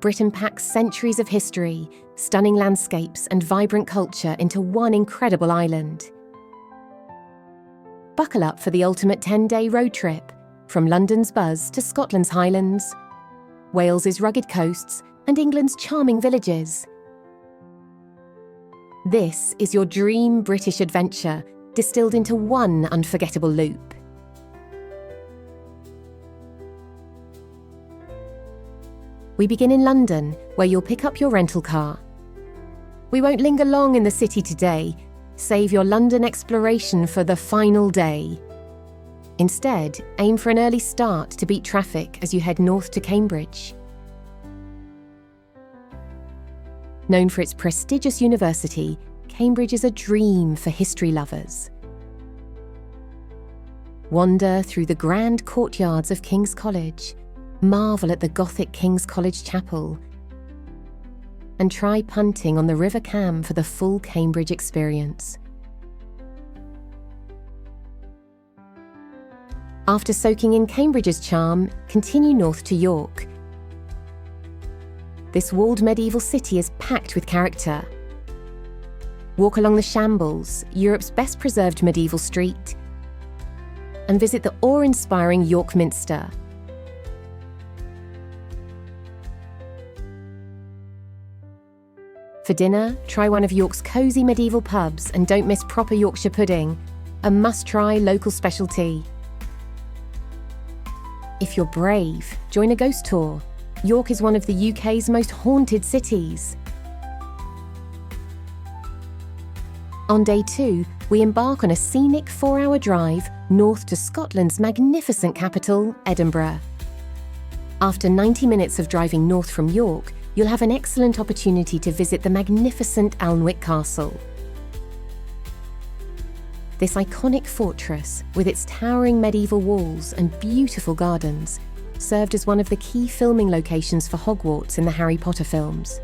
Britain packs centuries of history, stunning landscapes and vibrant culture into one incredible island. Buckle up for the ultimate 10-day road trip, from London's buzz to Scotland's Highlands, Wales's rugged coasts and England's charming villages. This is your dream British adventure, distilled into one unforgettable loop. We begin in London, where you'll pick up your rental car. We won't linger long in the city today. Save your London exploration for the final day. Instead, aim for an early start to beat traffic as you head north to Cambridge. Known for its prestigious university, Cambridge is a dream for history lovers. Wander through the grand courtyards of King's College, marvel at the Gothic King's College Chapel, and try punting on the River Cam for the full Cambridge experience. After soaking in Cambridge's charm, continue north to York. This walled medieval city is packed with character. Walk along the Shambles, Europe's best preserved medieval street, and visit the awe-inspiring York Minster. For dinner, try one of York's cosy medieval pubs and don't miss proper Yorkshire pudding, a must-try local specialty. If you're brave, join a ghost tour. York is one of the UK's most haunted cities. On day 2, we embark on a scenic 4-hour drive north to Scotland's magnificent capital, Edinburgh. After 90 minutes of driving north from York, you'll have an excellent opportunity to visit the magnificent Alnwick Castle. This iconic fortress, with its towering medieval walls and beautiful gardens, served as one of the key filming locations for Hogwarts in the Harry Potter films.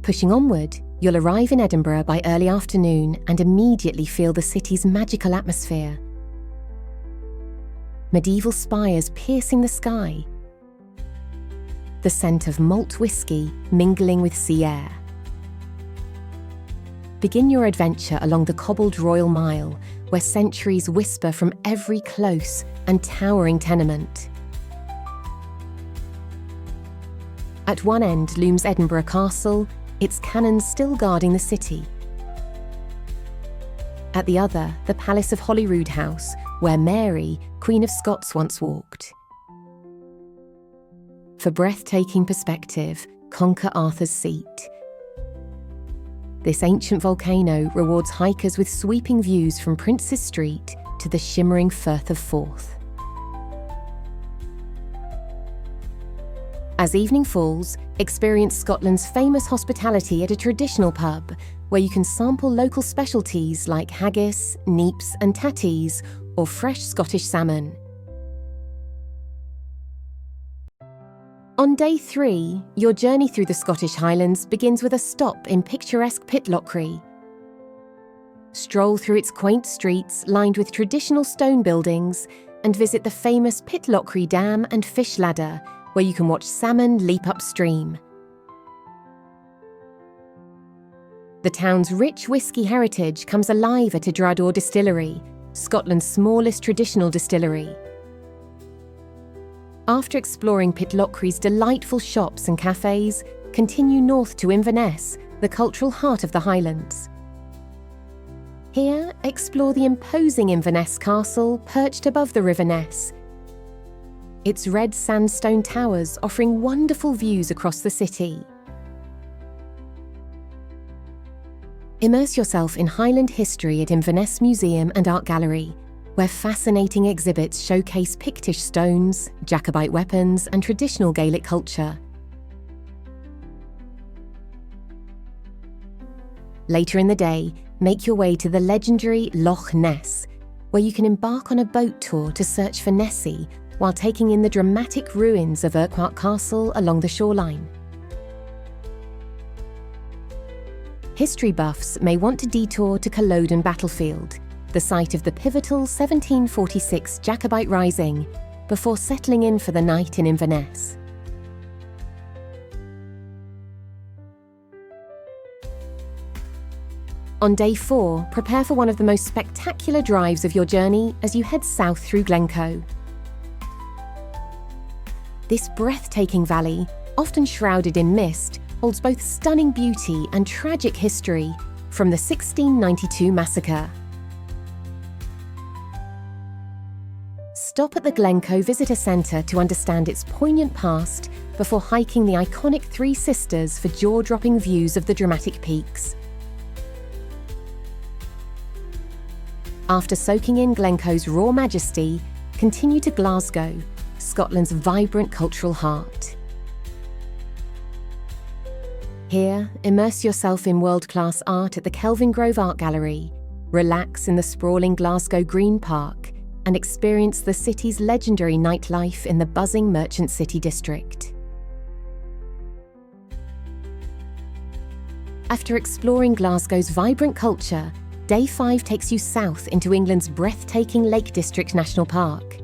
Pushing onward, you'll arrive in Edinburgh by early afternoon and immediately feel the city's magical atmosphere. Medieval spires piercing the sky, the scent of malt whiskey mingling with sea air. Begin your adventure along the cobbled Royal Mile, where centuries whisper from every close and towering tenement. At one end looms Edinburgh Castle, its cannons still guarding the city. At the other, the Palace of Holyrood House, where Mary, Queen of Scots, once walked. For breathtaking perspective, conquer Arthur's Seat. This ancient volcano rewards hikers with sweeping views from Prince's Street to the shimmering Firth of Forth. As evening falls, experience Scotland's famous hospitality at a traditional pub, where you can sample local specialties like haggis, neeps and tatties, or fresh Scottish salmon. On day 3, your journey through the Scottish Highlands begins with a stop in picturesque Pitlochry. Stroll through its quaint streets lined with traditional stone buildings and visit the famous Pitlochry Dam and Fish Ladder, where you can watch salmon leap upstream. The town's rich whisky heritage comes alive at Itinerary Distillery, Scotland's smallest traditional distillery. After exploring Pitlochry's delightful shops and cafes, continue north to Inverness, the cultural heart of the Highlands. Here, explore the imposing Inverness Castle perched above the River Ness. Its red sandstone towers offering wonderful views across the city. Immerse yourself in Highland history at Inverness Museum and Art Gallery, where fascinating exhibits showcase Pictish stones, Jacobite weapons, and traditional Gaelic culture. Later in the day, make your way to the legendary Loch Ness, where you can embark on a boat tour to search for Nessie while taking in the dramatic ruins of Urquhart Castle along the shoreline. History buffs may want to detour to Culloden Battlefield, the site of the pivotal 1746 Jacobite Rising, before settling in for the night in Inverness. On day 4, prepare for one of the most spectacular drives of your journey as you head south through Glencoe. This breathtaking valley, often shrouded in mist, holds both stunning beauty and tragic history from the 1692 massacre. Stop at the Glencoe Visitor Centre to understand its poignant past before hiking the iconic Three Sisters for jaw-dropping views of the dramatic peaks. After soaking in Glencoe's raw majesty, continue to Glasgow, Scotland's vibrant cultural heart. Here, immerse yourself in world-class art at the Kelvingrove Art Gallery, relax in the sprawling Glasgow Green Park, and experience the city's legendary nightlife in the buzzing Merchant City district. After exploring Glasgow's vibrant culture, Day 5 takes you south into England's breathtaking Lake District National Park.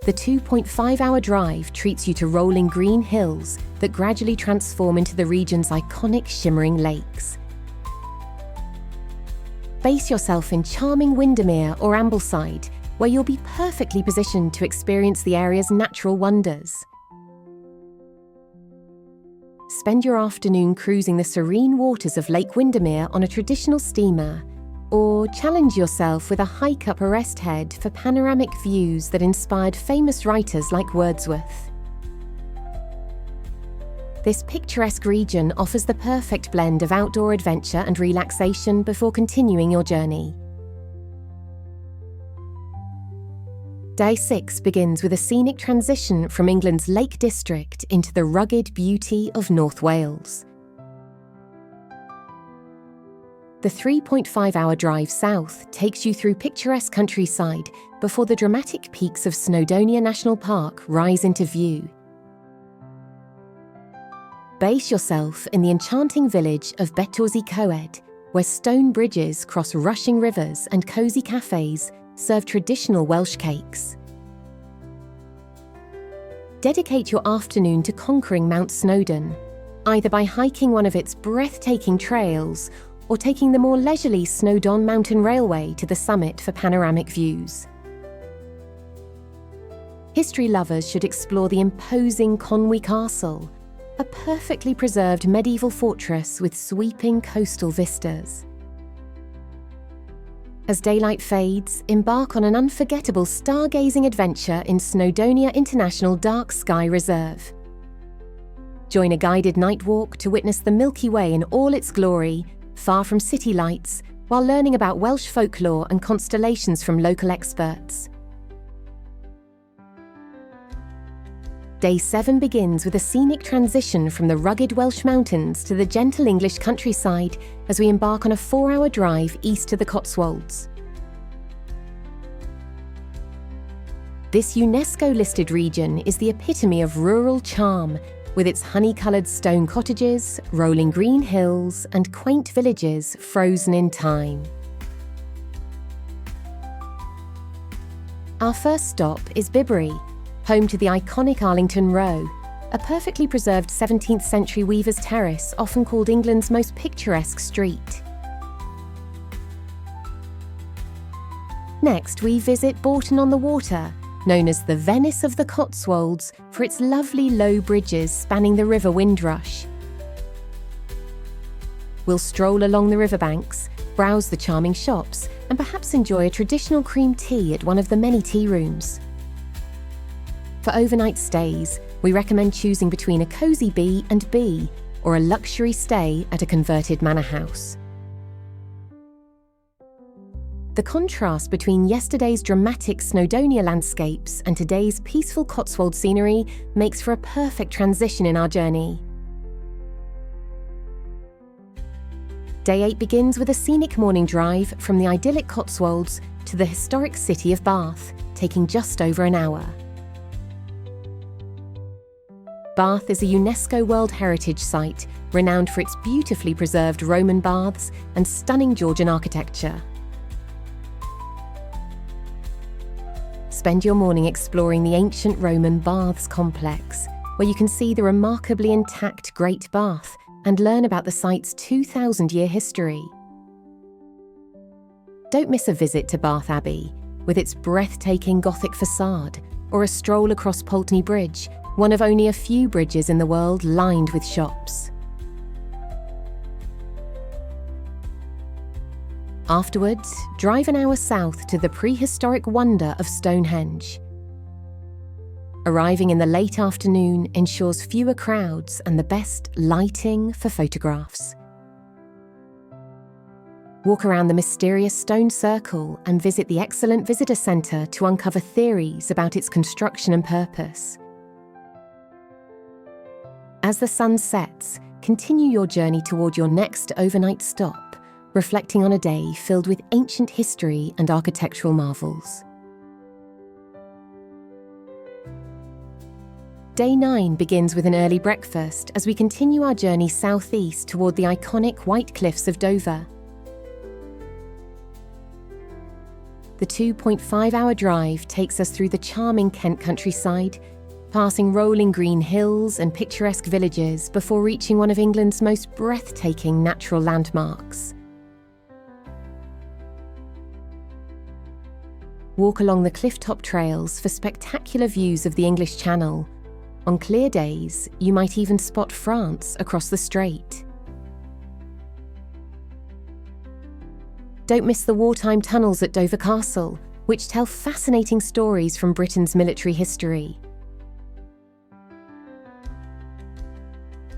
The 2.5-hour drive treats you to rolling green hills that gradually transform into the region's iconic shimmering lakes. Base yourself in charming Windermere or Ambleside, where you'll be perfectly positioned to experience the area's natural wonders. Spend your afternoon cruising the serene waters of Lake Windermere on a traditional steamer, or challenge yourself with a hike up Arrest Head for panoramic views that inspired famous writers like Wordsworth. This picturesque region offers the perfect blend of outdoor adventure and relaxation before continuing your journey. Day 6 begins with a scenic transition from England's Lake District into the rugged beauty of North Wales. The 3.5-hour drive south takes you through picturesque countryside before the dramatic peaks of Snowdonia National Park rise into view. Base yourself in the enchanting village of Pitlochry Coed, where stone bridges cross rushing rivers and cosy cafes serve traditional Welsh cakes. Dedicate your afternoon to conquering Mount Snowdon, either by hiking one of its breathtaking trails or taking the more leisurely Snowdon Mountain Railway to the summit for panoramic views. History lovers should explore the imposing Conwy Castle, a perfectly preserved medieval fortress with sweeping coastal vistas. As daylight fades, embark on an unforgettable stargazing adventure in Snowdonia International Dark Sky Reserve. Join a guided night walk to witness the Milky Way in all its glory, far from city lights, while learning about Welsh folklore and constellations from local experts. Day 7 begins with a scenic transition from the rugged Welsh mountains to the gentle English countryside as we embark on a 4-hour drive east to the Cotswolds. This UNESCO-listed region is the epitome of rural charm, with its honey-coloured stone cottages, rolling green hills, and quaint villages frozen in time. Our first stop is Bibury, home to the iconic Arlington Row, a perfectly preserved 17th century weaver's terrace often called England's most picturesque street. Next, we visit Bourton-on-the-Water, known as the Venice of the Cotswolds for its lovely low bridges spanning the River Windrush. We'll stroll along the riverbanks, browse the charming shops, and perhaps enjoy a traditional cream tea at one of the many tea rooms. For overnight stays, we recommend choosing between a cosy B&B or a luxury stay at a converted manor house. The contrast between yesterday's dramatic Snowdonia landscapes and today's peaceful Cotswold scenery makes for a perfect transition in our journey. Day 8 begins with a scenic morning drive from the idyllic Cotswolds to the historic city of Bath, taking just over an hour. Bath is a UNESCO World Heritage Site, renowned for its beautifully preserved Roman baths and stunning Georgian architecture. spend your morning exploring the ancient Roman Baths complex, where you can see the remarkably intact Great Bath and learn about the site's 2,000-year history. Don't miss a visit to Bath Abbey, with its breathtaking Gothic facade, or a stroll across Pulteney Bridge, one of only a few bridges in the world lined with shops. Afterwards, drive an hour south to the prehistoric wonder of Stonehenge. Arriving in the late afternoon ensures fewer crowds and the best lighting for photographs. Walk around the mysterious stone circle and visit the excellent visitor centre to uncover theories about its construction and purpose. As the sun sets, continue your journey toward your next overnight stop, reflecting on a day filled with ancient history and architectural marvels. Day 9 begins with an early breakfast as we continue our journey southeast toward the iconic White Cliffs of Dover. The 2.5-hour drive takes us through the charming Kent countryside, passing rolling green hills and picturesque villages before reaching one of England's most breathtaking natural landmarks. Walk along the cliff-top trails for spectacular views of the English Channel. On clear days, you might even spot France across the strait. Don't miss the wartime tunnels at Dover Castle, which tell fascinating stories from Britain's military history.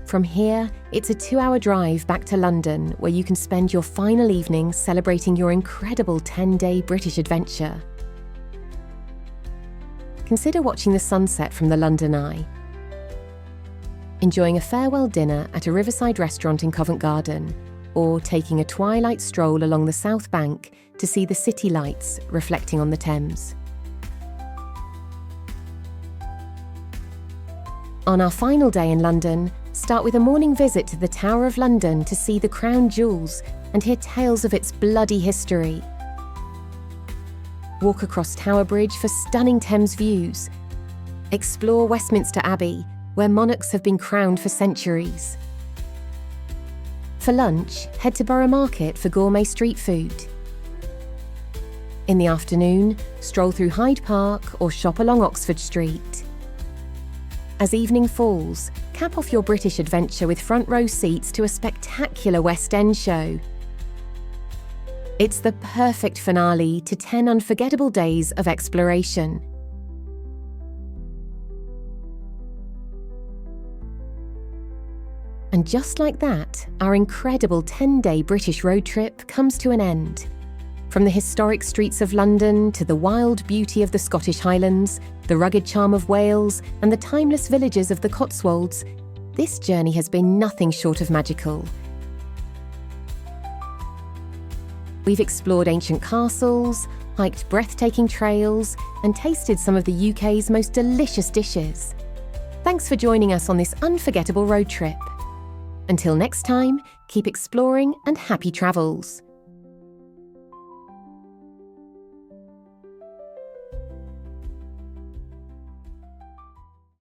From here, it's a 2-hour drive back to London, where you can spend your final evening celebrating your incredible 10-day British adventure. Consider watching the sunset from the London Eye, enjoying a farewell dinner at a riverside restaurant in Covent Garden, or taking a twilight stroll along the South Bank to see the city lights reflecting on the Thames. On our final day in London, start with a morning visit to the Tower of London to see the crown jewels and hear tales of its bloody history. Walk across Tower Bridge for stunning Thames views. Explore Westminster Abbey, where monarchs have been crowned for centuries. For lunch, head to Borough Market for gourmet street food. In the afternoon, stroll through Hyde Park or shop along Oxford Street. As evening falls, cap off your British adventure with front row seats to a spectacular West End show. It's the perfect finale to 10 unforgettable days of exploration. And just like that, our incredible 10-day British road trip comes to an end. From the historic streets of London to the wild beauty of the Scottish Highlands, the rugged charm of Wales, and the timeless villages of the Cotswolds, this journey has been nothing short of magical. We've explored ancient castles, hiked breathtaking trails, and tasted some of the UK's most delicious dishes. Thanks for joining us on this unforgettable road trip. Until next time, keep exploring and happy travels.